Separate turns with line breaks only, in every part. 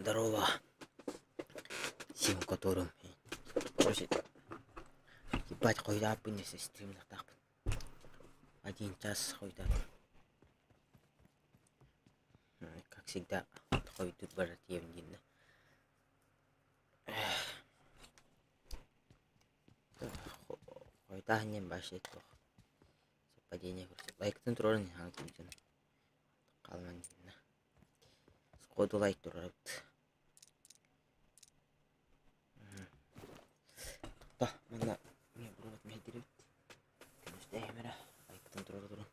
Здорово, всем которым. Короче, ебать, хуйда принеси стрим так. 1 час хуйда. Как всегда, хуй тут брат Евгений. Хуйда не башит toch. Совпадение, короче. Лайктын турарын хангын жана. Калман жана. Сходу лайк турарыпты. Та, мына мен бурат медирет. Конечно, эмера лайктын турары.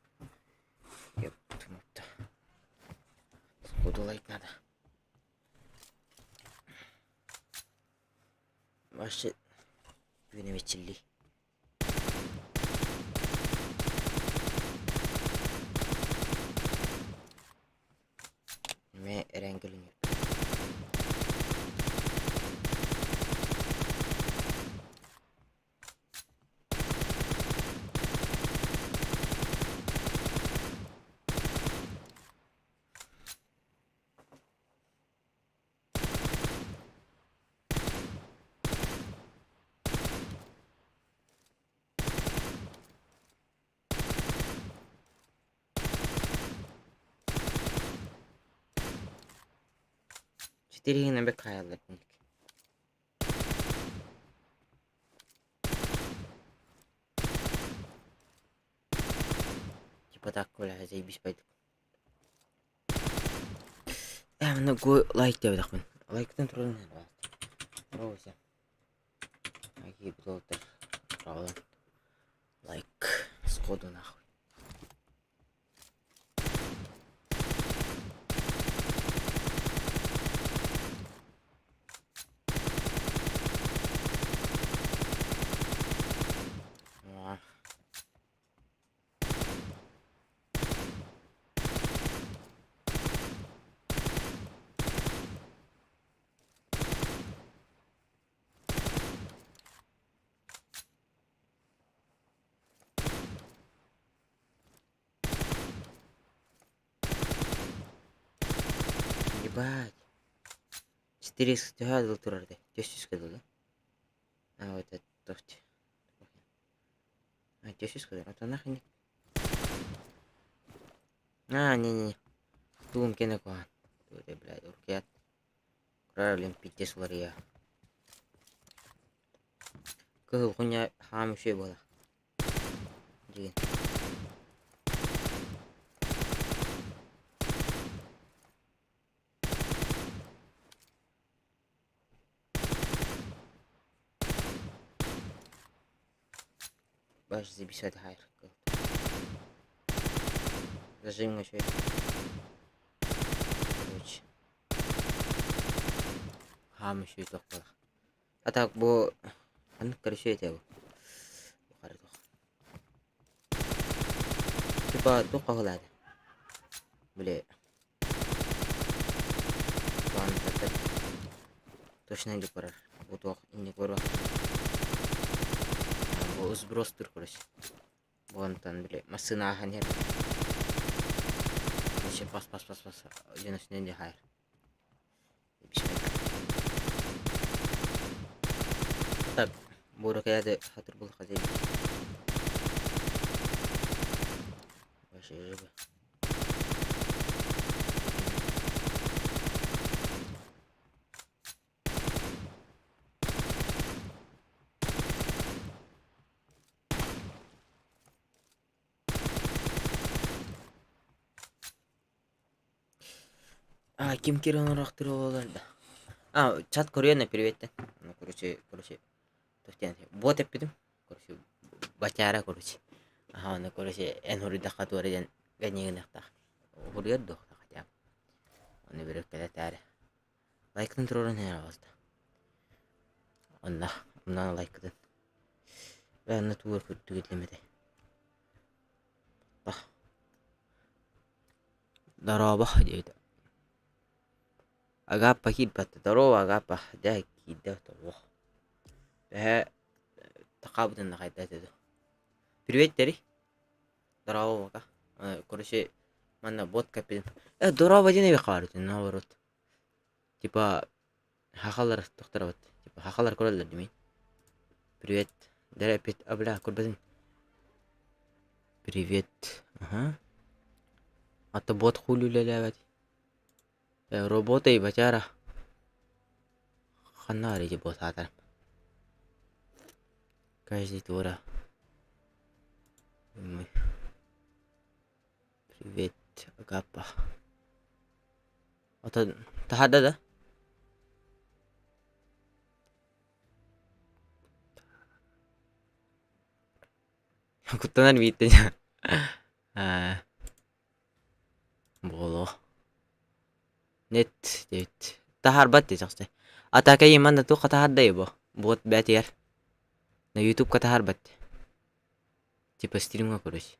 Еп, тумапты. Сходу лайк надо. Вообще, güne вечерли. Мен эреңгелин. Четыре на бека латник. Типа так, коля, заебись пойду. Мына лайк деп жатакмын. Лайктын турарын бар. Роуся. Аги блотер. Правда. Лайк. Сходу нахуй. Ебать. 400 гадал турарды. 400 гадал, да? А, вот это тофти. А, 400 гадал. А то нахрен. А, не-не-не. Тум кене куан. Туде, блядь, уркет. Кралин питес лария. Кыл хуйня хам şey бола. Жеген. Баш записать хайр. Зажим еще. Короче. Хам еще тох бола. А так бо ан короче это. Типа тока холада. Бля. Ладно, так. Точно не пора. Вот ох, не пора. Бо сброс тур, короче. Вон там, бля, масына ханер. Еще пас. Ленос не хайр. Так, бурак яды хатыр был хозяин. Вообще живы. А, Ким Кирон рахтырывалар да. А, чат кореяна привет. Ну, короче. Тофтен. Вот я пидим. Короче, бачара, короче. Ага, ну, короче, энхури дахат варен ганьеген дахтах. Хурият дох дахат. Он берет когда таре. Лайктын турарын хералазды. Онна лайктын. Бәріні туыр күтті кетлемеді. Дараба дейді. Агаппа кит батты. Дарова агаппа. Да кидді. Бә тақабыдың нақайда деді. Привет, Дери. Дарова бака. Короче, манна бот капидым. Дарова дене бе қабар едің, наоборот. Типа хахалар тохтарабат. Типа хахалар көрөлөр демей. Привет. Дерепет абла көрбөдүн. Привет. Ага. Ата бот хулулелебет. Роботай бачара. Ханнари же бот атар. Каждый твора. Привет, Агапа. Ата тахадда. Kuttanan viittejä. Bolo. Net det. Tahar batti saxte. Ata kay man tu qata hadda yebo. Bot batier. Na YouTube kata har batti. Tipa stream nga kurush.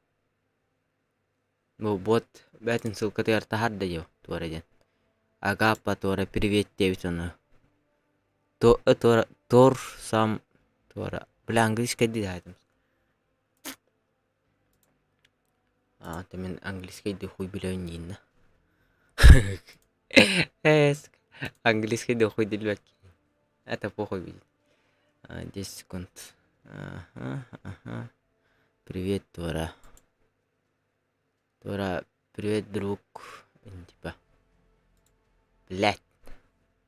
Bo bot batin sul kata yar tahadda yo tuara jan. Agapa tuara привет девчона. То туара тор сам туара. Бля английский ди айтам. Temen английский ди хуй билэн нина. Английский ди хуй дилбаки. Это похуй будет. 10 секунд. Ага. Привет, Тора. Тора, привет, друг. Типа. Блять.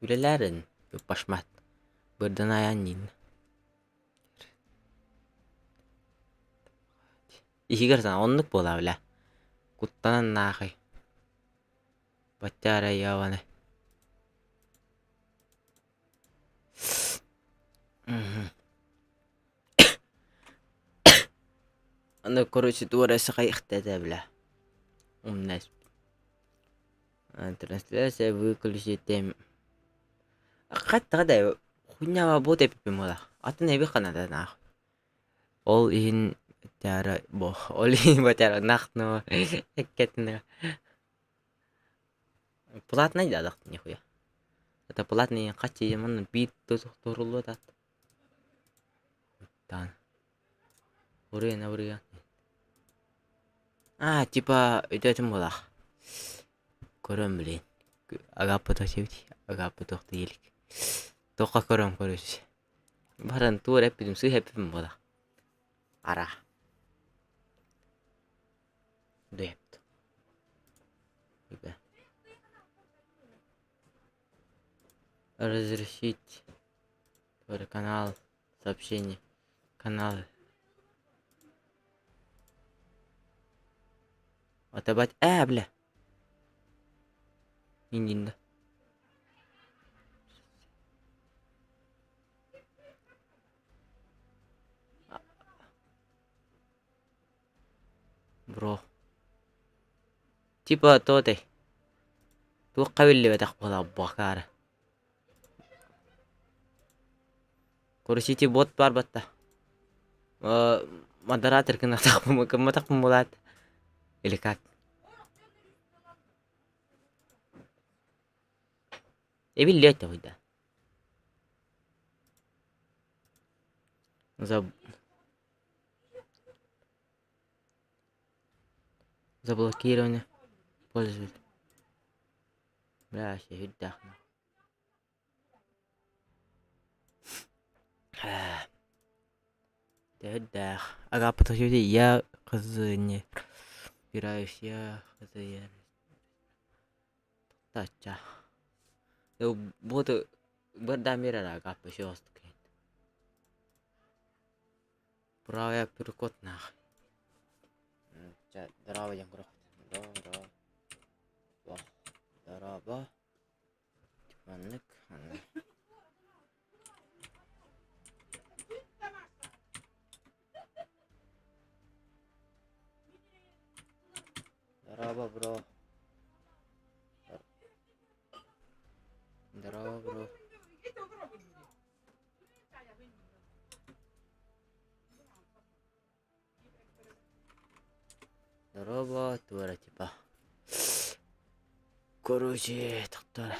Юлелерин. Пашмат. Бырданаянин. Ихигарсан оннук бола бля. Куттанан нахай. Баттара яваны. Аны короче Тора сахайхтада бля. Умнас. Трансляция выключите. Хаттагада хуйнява боте пипимола. Атын эби канада нах. Ол ин тара бо. Ол ин батара нахно. Эккетне. Платный дадак нихуя. Это платный качи яман бит турулу дат. Тан. Урия. Типа это мола. Көрөм билин. Агапы ташибди. Агапы тохты елик. Тоқа көрөм көрөш. Баран тур эпидим сый эпидим бола. Ара. Дэпт. Разрешить канал сообщений. Каналы. Отобать. Бля. Индинда. Бро. Типа тоты. Туққабилли батақбала бакара. Короче, бот бар батта. Модератор кына тақпым болады. Или как? Эбилли это выйда. Заблокирование пользователя. Бля, шахид дахна. Дах. Ага, подожди, я не разбираюсь, я тача. Вот бардамира ага, пожалуйста. Правая перекот нахуй. Здорово, я грох. Здорово. Типанник. Здорово, бро. Здорово, бро. Здорово, твора типа. Короче, доктор.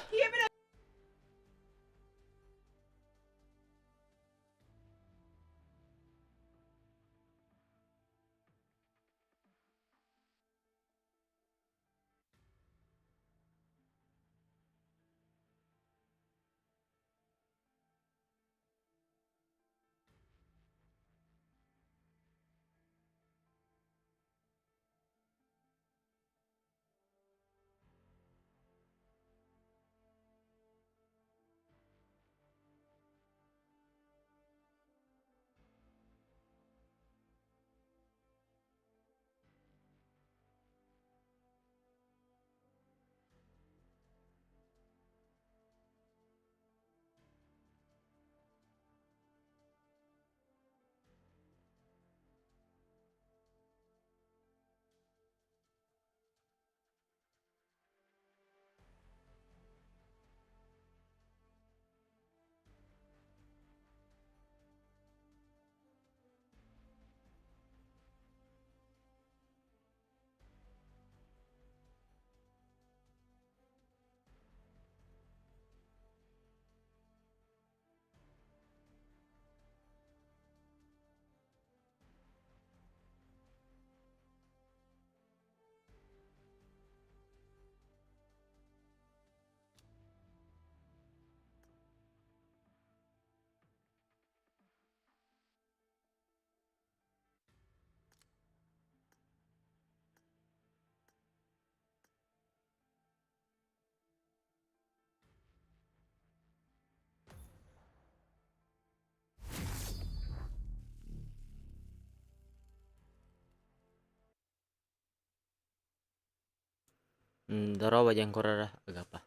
Daraba jankorara agapa.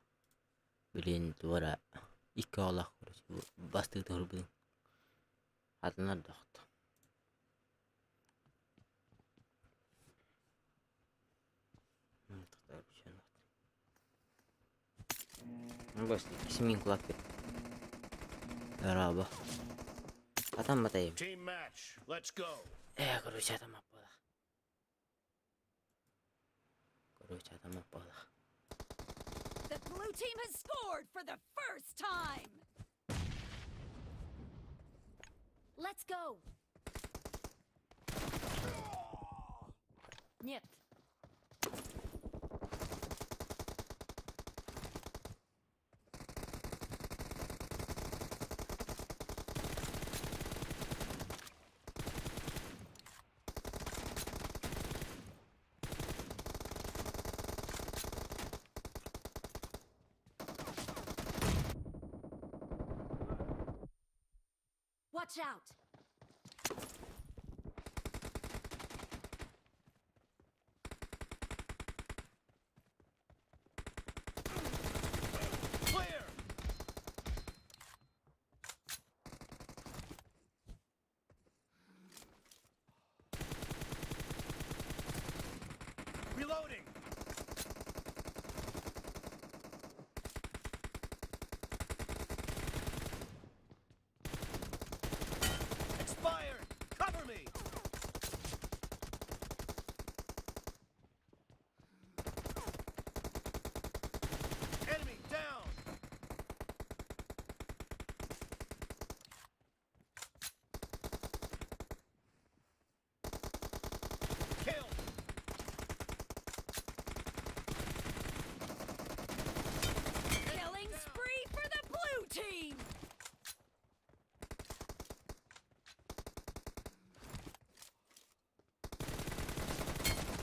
Bilin tuara ikalah kurus basti turbu. Hatna doht. Basti kismin kulak. Daraba. Hatam matayım.
Team match. Let's go.
Kurus hatam apalah. Kurus hatam apalah.
The blue team has scored for the first time! Let's go! Нет. Watch out!
Clear. Reloading. Expired. Cover me. Enemy down. Kill.
Killing spree for the blue team!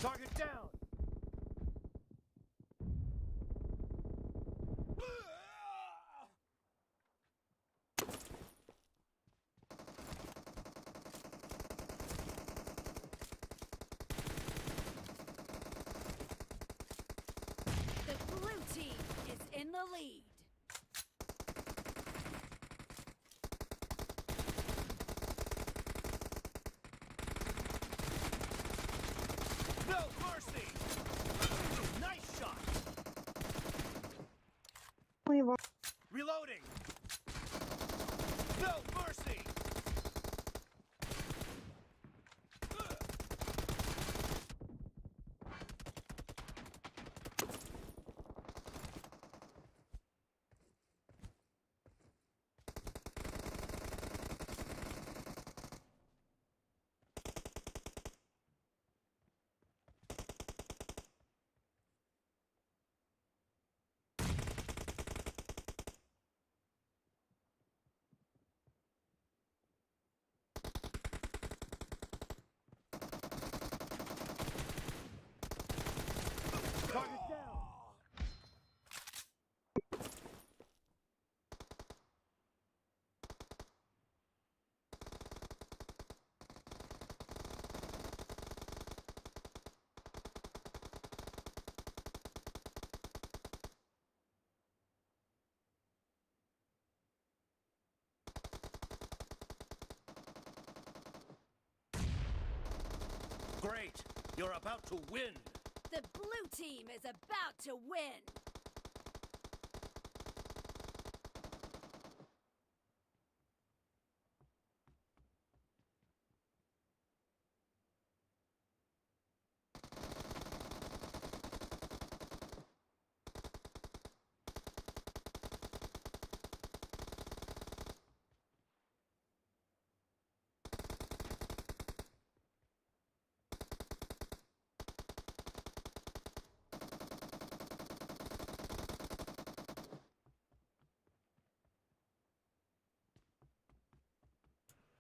Target down.
The blue team is in the lead.
No mercy. Nice shot. Reloading. No mercy. Target down. Great. You're about to win.
The blue team is about to win!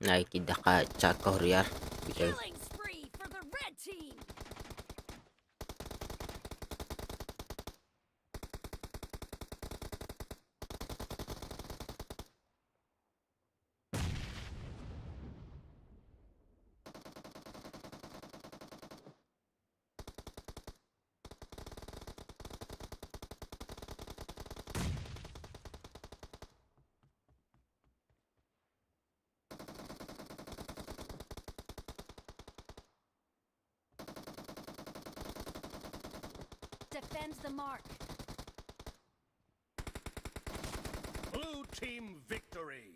Nakikidaka tsaka huriar. Because
Killing spree for the red team! Defend the mark.
Blue team victory.